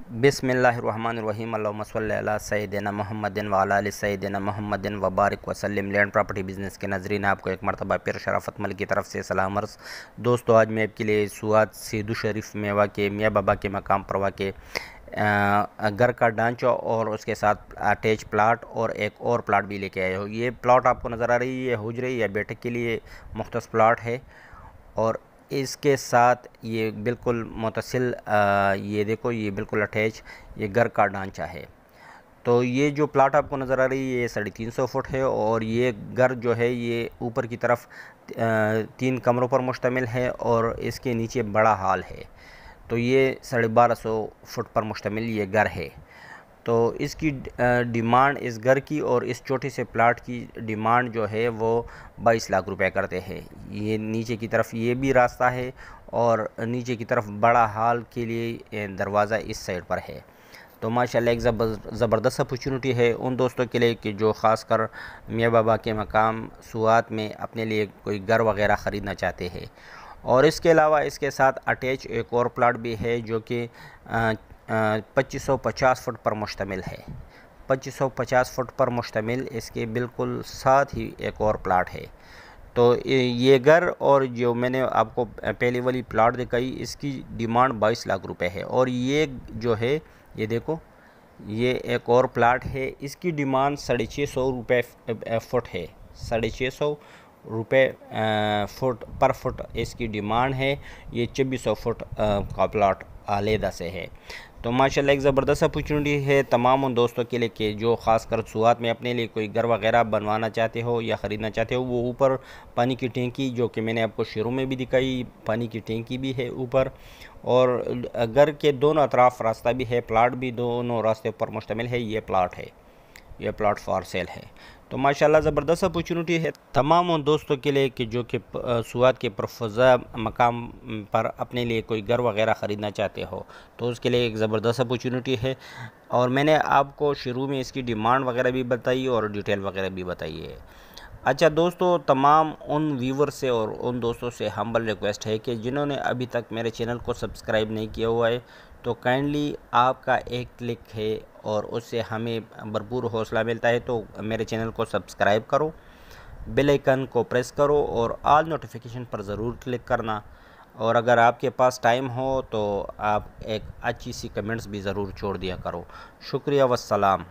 बिस्मिल्लाहिर्रहमानिर्रहीम अल्लाहुम्मा सल्लि अला सय्यिदिना मुहम्मदिन व अला आलि सय्यिदिना मुहम्मदिन व बारिक वसल्लिम। लैंड प्रॉपर्टी बिज़नेस के नाज़रीन, आपको एक मरतबा फिर शराफत मल की तरफ से सलाम अर्ज़। दोस्तों, आज मैं आपके लिए सुआत सीधू शरीफ में वाक़ मियाँ बाबा के मकाम पर वाक़ घर का ढांचा और उसके साथ अटैच प्लाट और एक और प्लाट भी लेके आए हो। ये प्लाट आपको नज़र आ रही है, हुजरे या बैठक के लिए मुख्तस प्लाट है और इसके साथ ये बिल्कुल मुतसिल ये देखो, ये बिल्कुल अटैच ये घर का ढांचा है। तो ये जो प्लाट आपको नज़र आ रही है ये 350 फुट है और ये घर जो है ये ऊपर की तरफ 3 कमरों पर मुश्तमिल है और इसके नीचे बड़ा हॉल है। तो ये 1250 फुट पर मुश्तमिल ये घर है। तो इसकी डिमांड इस घर की और इस छोटे से प्लाट की डिमांड जो है वो 22 लाख रुपए करते हैं। ये नीचे की तरफ ये भी रास्ता है और नीचे की तरफ बड़ा हॉल के लिए दरवाज़ा इस साइड पर है। तो माशाल्लाह एक ज़बरदस्त अपॉर्चुनिटी है उन दोस्तों के लिए कि जो ख़ासकर मियाँ बाबा के मकाम सुआत में अपने लिए कोई घर वगैरह ख़रीदना चाहते हैं। और इसके अलावा इसके साथ अटैच एक और प्लाट भी है जो कि 2550 फुट पर मुश्तमिल है। 2550 फुट पर मुश्तमिल इसके बिल्कुल साथ ही एक और प्लाट है। तो ये घर और जो मैंने आपको पहले वाली प्लाट दिखाई इसकी डिमांड 22 लाख रुपए है। और ये जो है ये देखो, ये एक और प्लाट है, इसकी डिमांड 650 रुपये फुट है। 650 रुपये फुट पर फुट इसकी डिमांड है। ये 2400 फुट का प्लाट आलेदा से है। तो माशाल्लाह एक ज़बरदस्त अपॉर्चुनिटी है तमाम उन दोस्तों के लिए कि जो ख़ासकर सुआत में अपने लिए कोई घर वगैरह बनवाना चाहते हो या ख़रीदना चाहते हो। वो ऊपर पानी की टैंकी जो कि मैंने आपको शुरू में भी दिखाई, पानी की टैंकी भी है ऊपर और घर के दोनों अतराफ़ रास्ता भी है, प्लाट भी दोनों रास्ते पर मुश्तमिल है। ये प्लाट है, यह प्लाट फॉर सेल है। तो माशाल्लाह ज़बरदस्त अपॉर्चुनिटी है तमाम उन दोस्तों के लिए कि जो कि सुआत के परफज़ा मकाम पर अपने लिए कोई घर वगैरह ख़रीदना चाहते हो। तो उसके लिए एक ज़बरदस्त अपॉर्चुनिटी है और मैंने आपको शुरू में इसकी डिमांड वगैरह भी बताई और डिटेल वगैरह भी बताई है। अच्छा दोस्तों, तमाम उन व्यूवर से और उन दोस्तों से हम्बल रिक्वेस्ट है कि जिन्होंने अभी तक मेरे चैनल को सब्सक्राइब नहीं किया हुआ है तो काइंडली आपका एक क्लिक है और उससे हमें भरपूर हौसला मिलता है। तो मेरे चैनल को सब्सक्राइब करो, बेल आइकन को प्रेस करो और ऑल नोटिफिकेशन पर ज़रूर क्लिक करना। और अगर आपके पास टाइम हो तो आप एक अच्छी सी कमेंट्स भी ज़रूर छोड़ दिया करो। शुक्रिया, वस्सलाम।